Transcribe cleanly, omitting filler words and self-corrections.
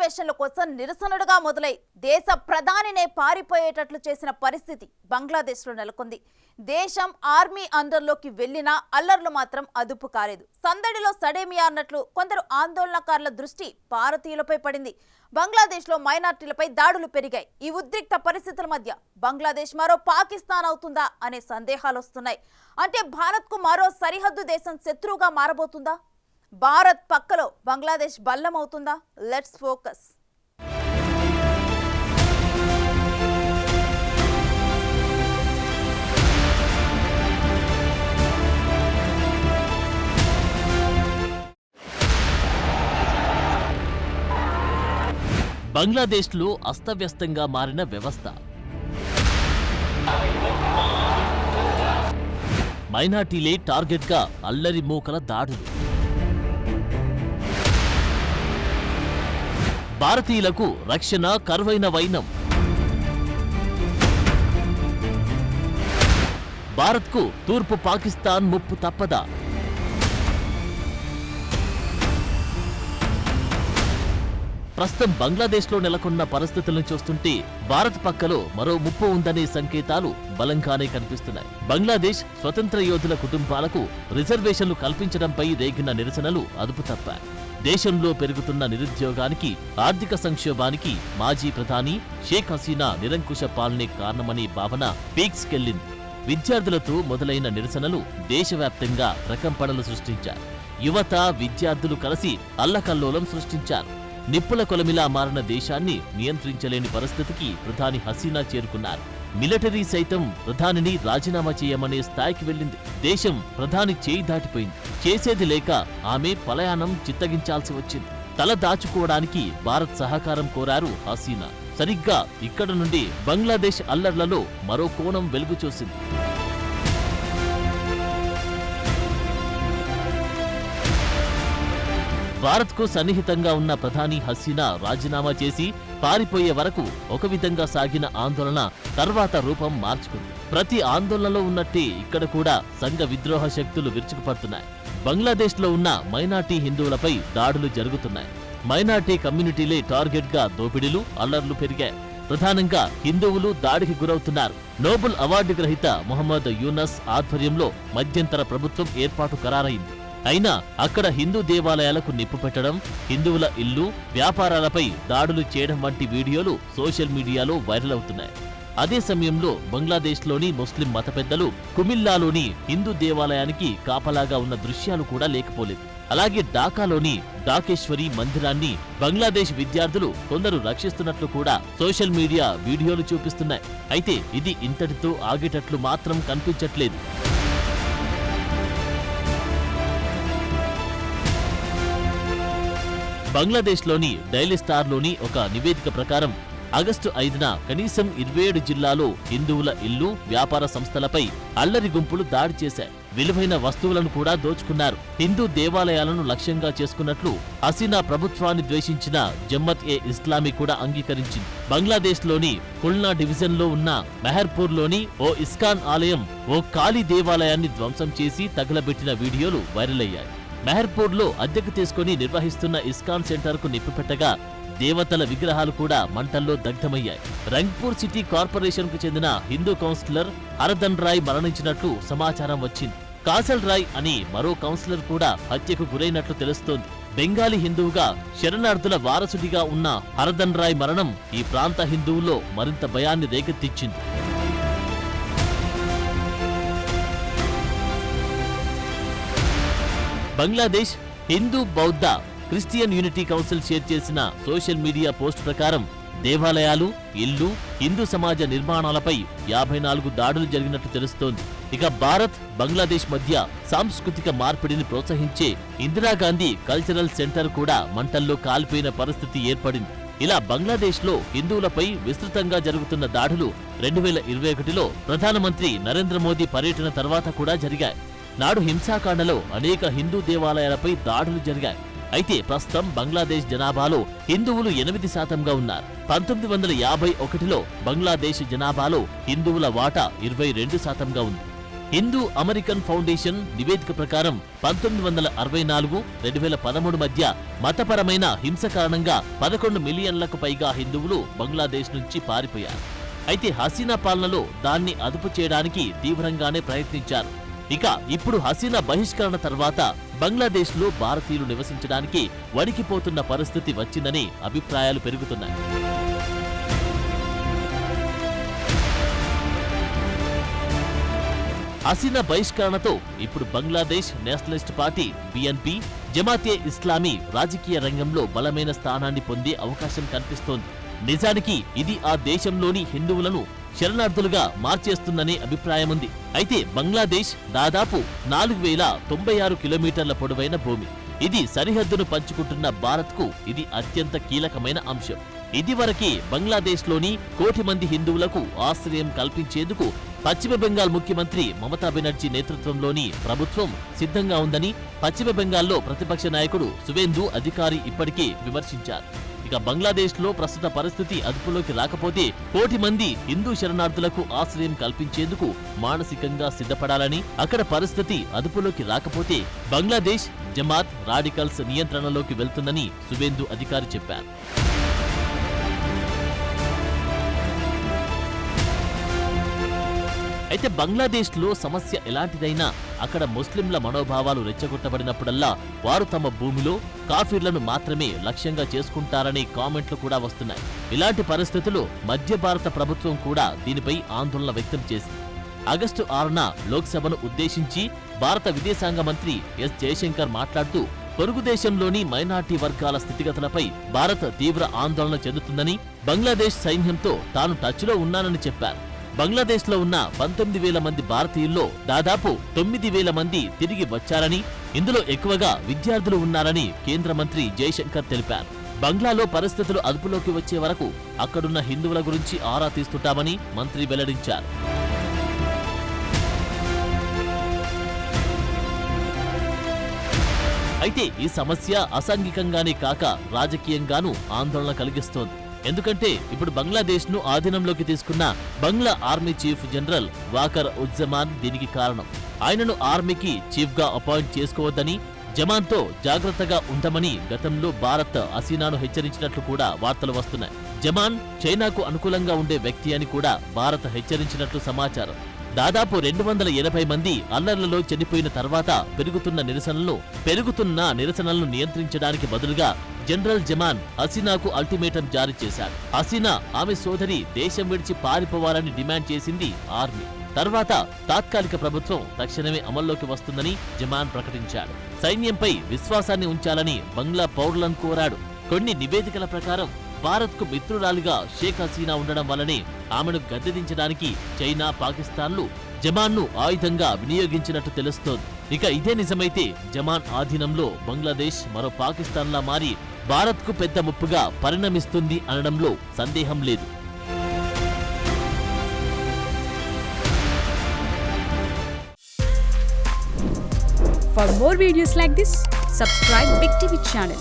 రిజర్వేషన్ల కోసం నిరసనలుగా మొదలై దేశ ప్రధానినే పారిపోయేటట్లు చేసిన పరిస్థితి బంగ్లాదేశ్లో నెలకొంది. దేశం ఆర్మీ అండర్లోకి వెళ్లినా అల్లర్లు మాత్రం అదుపు కాలేదు. సందడిలో సడేమియా అన్నట్లు కొందరు ఆందోళనకారుల దృష్టి భారతీయులపై పడింది. బంగ్లాదేశ్లో మైనార్టీలపై దాడులు పెరిగాయి. ఈ ఉద్రిక్త పరిస్థితుల మధ్య బంగ్లాదేశ్ మరో పాకిస్తాన్ అవుతుందా అనే సందేహాలు వస్తున్నాయి. అంటే భారత్కు మరో సరిహద్దు దేశం శత్రువుగా మారబోతుందా? భారత్ పక్కలో బంగ్లాదేశ్ బల్లం అవుతుందా? Let's focus. బంగ్లాదేశ్లో అస్తవ్యస్తంగా మారిన వ్యవస్థ, మైనార్టీలే టార్గెట్గా అల్లరి మూకల దాడులు, భారతీయులకు రక్షణ కరువైన వైనం, భారత్కు తూర్పు పాకిస్తాన్ ముప్పు తప్పదా? ప్రస్తుతం బంగ్లాదేశ్లో నెలకొన్న పరిస్థితులను చూస్తుంటే భారత్ పక్కలో మరో ముప్పు ఉందనే సంకేతాలు బలంగానే కనిపిస్తున్నాయి. బంగ్లాదేశ్ స్వతంత్ర యోధుల కుటుంబాలకు రిజర్వేషన్లు కల్పించడంపై రేగిన నిరసనలు అదుపు తప్పాయి. దేశంలో పెరుగుతున్న నిరుద్యోగానికి, ఆర్థిక సంక్షోభానికి మాజీ ప్రధాని షేక్ హసీనా నిరంకుశ పాలనే కారణమనే భావన పీక్స్కెళ్లింది. విద్యార్థులతో మొదలైన నిరసనలు దేశవ్యాప్తంగా ప్రకంపనలు సృష్టించారు. యువత, విద్యార్థులు కలిసి అల్లకల్లోలం సృష్టించారు. నిప్పుల కొలమిలా మారిన దేశాన్ని నియంత్రించలేని పరిస్థితికి ప్రధాని హసీనా చేరుకున్నారు. మిలిటరీ సైతం ప్రధానిని రాజీనామా చేయమనే స్థాయికి వెళ్లింది. దేశం ప్రధాని చేయి దాటిపోయింది. చేసేది లేక ఆమె పలాయనం చిత్తగించాల్సి వచ్చింది. తల దాచుకోవడానికి భారత్ సహకారం కోరారు హసీనా. సరిగ్గా ఇక్కడ నుండి బంగ్లాదేశ్ అల్లర్లలో మరో కోణం వెలుగు చూసింది. భారత్కు సన్నిహితంగా ఉన్న ప్రధాని హసీనా రాజీనామా చేసి పారిపోయే వరకు ఒక విధంగా సాగిన ఆందోళన తర్వాత రూపం మార్చుకుంది. ప్రతి ఆందోళనలో ఉన్నట్టే ఇక్కడ కూడా సంఘ విద్రోహ శక్తులు విరుచుకుపడుతున్నాయి. బంగ్లాదేశ్లో ఉన్న మైనార్టీ హిందువులపై దాడులు జరుగుతున్నాయి. మైనార్టీ కమ్యూనిటీలే టార్గెట్గా దోపిడీలు, అల్లర్లు పెరిగాయి. ప్రధానంగా హిందువులు దాడికి గురవుతున్నారు. నోబెల్ అవార్డు గ్రహీత మొహమ్మద్ యూనస్ ఆధ్వర్యంలో మధ్యంతర ప్రభుత్వం ఏర్పాటు ఖరారైంది. అయినా అక్కడ హిందూ దేవాలయాలకు నిప్పు పెట్టడం, హిందువుల ఇల్లు, వ్యాపారాలపై దాడులు చేయడం వంటి వీడియోలు సోషల్ మీడియాలో వైరల్ అవుతున్నాయి. అదే సమయంలో బంగ్లాదేశ్లోని ముస్లిం మత పెద్దలు కుమిల్లాలోని హిందూ దేవాలయానికి కాపలాగా ఉన్న దృశ్యాలు కూడా లేకపోలేదు. అలాగే ఢాకాలోని ఢాకేశ్వరి మందిరాన్ని బంగ్లాదేశ్ విద్యార్థులు కొందరు రక్షిస్తున్నట్లు కూడా సోషల్ మీడియా వీడియోలు చూపిస్తున్నాయి. అయితే ఇది ఇంతటితో ఆగేటట్లు మాత్రం కనిపించట్లేదు. బంగ్లాదేశ్లోని డైలీ స్టార్లోని ఒక నివేదిక ప్రకారం ఆగస్టు 5న కనీసం 27 జిల్లాలో హిందువుల ఇల్లు, వ్యాపార సంస్థలపై అల్లరి గుంపులు దాడి చేశాయి. విలువైన వస్తువులను కూడా దోచుకున్నారు. హిందూ దేవాలయాలను లక్ష్యంగా చేసుకున్నట్లు హసీనా ప్రభుత్వాన్ని ద్వేషించిన జమ్మత్ ఏ ఇస్లామీ కూడా అంగీకరించింది. బంగ్లాదేశ్లోని కుల్నా డివిజన్లో ఉన్న మెహర్పూర్లోని ఓ ఇస్కాన్ ఆలయం, ఓ కాళీ దేవాలయాన్ని ధ్వంసం చేసి తగలబెట్టిన వీడియోలు వైరల్ అయ్యాయి. మెహర్పూర్లో అద్దెకు తీసుకుని నిర్వహిస్తున్న ఇస్కాన్ సెంటర్కు నిప్పుపెట్టగా దేవతల విగ్రహాలు కూడా మంటల్లో దగ్ధమయ్యాయి. రంగ్పూర్ సిటీ కార్పొరేషన్కు చెందిన హిందూ కౌన్సిలర్ హరదన్ రాయ్ మరణించినట్లు సమాచారం వచ్చింది. కాసల్ రాయ్ అని మరో కౌన్సిలర్ కూడా హత్యకు గురైనట్లు తెలుస్తోంది. బెంగాలీ హిందువుగా శరణార్థుల వారసుడిగా ఉన్న హరదన్ రాయ్ మరణం ఈ ప్రాంత హిందువుల్లో మరింత భయాన్ని రేకెత్తించింది. బంగ్లాదేశ్ హిందూ, బౌద్ధ, క్రిస్టియన్ యూనిటీ కౌన్సిల్ షేర్ చేసిన సోషల్ మీడియా పోస్ట్ ప్రకారం దేవాలయాలు, ఇల్లు, హిందూ సమాజ నిర్మాణాలపై 54 దాడులు జరిగినట్టు తెలుస్తోంది. ఇక భారత్, బంగ్లాదేశ్ మధ్య సాంస్కృతిక మార్పిడిని ప్రోత్సహించే ఇందిరాగాంధీ కల్చరల్ సెంటర్ కూడా మంటల్లో కాలిపోయిన పరిస్థితి ఏర్పడింది. ఇలా బంగ్లాదేశ్లో హిందువులపై విస్తృతంగా జరుగుతున్న దాడులు 2021లో ప్రధానమంత్రి నరేంద్ర మోదీ పర్యటన తర్వాత కూడా జరిగాయి. నాడు హింసాకాండలో అనేక హిందూ దేవాలయాలపై దాడులు జరిగాయి. అయితే ప్రస్తుతం బంగ్లాదేశ్ జనాభాలో హిందువులు 8%గా ఉన్నారు. 1951లో బంగ్లాదేశ్ జనాభాలో హిందువుల వాటా 22%గా ఉంది. హిందూ అమెరికన్ ఫౌండేషన్ నివేదిక ప్రకారం 1964, 2013 మధ్య మతపరమైన హింస కారణంగా 11 మిలియన్లకు పైగా హిందువులు బంగ్లాదేశ్ నుంచి పారిపోయారు. అయితే హసీనా పాలనలో దాన్ని అదుపు చేయడానికి తీవ్రంగానే ప్రయత్నించారు. ఇక ఇప్పుడు హసీనా బహిష్కరణ తర్వాత బంగ్లాదేశ్లో భారతీయులు నివసించడానికి వణికిపోతున్న పరిస్థితి వచ్చిందని అభిప్రాయాలు పెరుగుతున్నాయి. హసీనా బహిష్కరణతో ఇప్పుడు Bangladesh Nationalist Party BNP, Jamaat Islami రాజకీయ రంగంలో బలమైన స్థానాన్ని పొందే అవకాశం కనిపిస్తోంది. నిజానికి ఇది ఆ దేశంలోని హిందువులను శరణార్థులుగా మార్చేస్తుందనే అభిప్రాయముంది. అయితే బంగ్లాదేశ్ దాదాపు 4096 కిలోమీటర్ల పొడవైన భూమి. ఇది సరిహద్దును పంచుకుంటున్న భారత్కు ఇది అత్యంత కీలకమైన అంశం. ఇదివరకే బంగ్లాదేశ్లోని 1 కోటి మంది హిందువులకు ఆశ్రయం కల్పించేందుకు పశ్చిమ బెంగాల్ ముఖ్యమంత్రి మమతా బెనర్జీ నేతృత్వంలోని ప్రభుత్వం సిద్ధంగా ఉందని పశ్చిమ బెంగాల్లో ప్రతిపక్ష నాయకుడు సువేందు అధికారి ఇప్పటికే విమర్శించారు. ఇక బంగ్లాదేశ్లో ప్రస్తుత పరిస్థితి అదుపులోకి రాకపోతే 1 కోటి మంది హిందూ శరణార్థులకు ఆశ్రయం కల్పించేందుకు మానసికంగా సిద్ధపడాలని, అక్కడ పరిస్థితి అదుపులోకి రాకపోతే బంగ్లాదేశ్ జమాత్ రాడికల్స్ నియంత్రణలోకి వెళ్తుందని సువేందు అధికారి చెప్పారు. అయితే బంగ్లాదేశ్లో సమస్య ఎలాంటిదైనా అక్కడ ముస్లింల మనోభావాలు రెచ్చగొట్టబడినప్పుడల్లా వారు తమ భూమిలో కాఫీర్లను మాత్రమే లక్ష్యంగా చేసుకుంటారనే కామెంట్లు కూడా వస్తున్నాయి. ఇలాంటి పరిస్థితుల్లో మధ్య భారత ప్రభుత్వం కూడా దీనిపై ఆందోళన వ్యక్తం చేసింది. ఆగస్టు 6న లోక్సభను ఉద్దేశించి భారత విదేశాంగ మంత్రి ఎస్ జయశంకర్ మాట్లాడుతూ పొరుగు దేశంలోని మైనార్టీ వర్గాల స్థితిగతులపై భారత్ తీవ్ర ఆందోళన చెందుతుందని, బంగ్లాదేశ్ సైన్యంతో తాను టచ్లో ఉన్నానని చెప్పారు. బంగ్లాదేశ్లో ఉన్న 19,000 మంది భారతీయుల్లో దాదాపు 9,000 మంది తిరిగి వచ్చారని, ఇందులో ఎక్కువగా విద్యార్థులు ఉన్నారని కేంద్ర మంత్రి జయశంకర్ తెలిపారు. బంగ్లాలో పరిస్థితులు అదుపులోకి వచ్చే వరకు అక్కడున్న హిందువుల గురించి ఆరా తీస్తుంటామని మంత్రి వెల్లడించారు. అయితే ఈ సమస్య అసాంఘికంగానే కాక రాజకీయంగానూ ఆందోళన కలిగిస్తోంది. ఎందుకంటే ఇప్పుడు బంగ్లాదేశ్ను ఆధీనంలోకి తీసుకున్న బంగ్లా army chief general walker Uzzaman దీనికి కారణం. ఆయనను ఆర్మీకి చీఫ్గా అపాయింట్ చేసుకోవద్దని, జమాన్తో జాగ్రత్తగా ఉండమని గతంలో భారత్ హసీనాను హెచ్చరించినట్లు కూడా వార్తలు వస్తున్నాయి. జమాన్ చైనాకు అనుకూలంగా ఉండే వ్యక్తి అని కూడా భారత్ హెచ్చరించినట్లు సమాచారం. దాదాపు 280 మంది అల్లర్లలో చనిపోయిన తర్వాత పెరుగుతున్న నిరసనలను నియంత్రించడానికి బదులుగా జనరల్ జమాన్ హసీనాకు అల్టిమేటం జారీ చేశాడు. హసీనా ఆమె సోదరి దేశం విడిచి పారిపోవాలని డిమాండ్ చేసింది ఆర్మీ. తర్వాత తాత్కాలిక ప్రభుత్వం తక్షణమే అమల్లోకి వస్తుందని జమాన్ ప్రకటించాడు. సైన్యంపై విశ్వాసాన్ని ఉంచాలని బంగ్లా పౌరులను కోరాడు. కొన్ని నివేదికల ప్రకారం భారత్కు మిత్రురాలిగా షేక్ హసీనా ఉండడం వల్లనే ఆమెను గద్దెదించడానికి చైనా, పాకిస్తాన్లు జమాన్ను ఆయుధంగా వినియోగించినట్టు తెలుస్తోంది. ఇక ఇదే నిజమైతే జమాన్ ఆధీనంలో బంగ్లాదేశ్ మరో పాకిస్తాన్లా మారి భారత్కు పెద్ద ముప్పుగా పరిణమిస్తుంది అనడంలో సందేహం లేదు. For more videos like this, subscribe Big TV channel.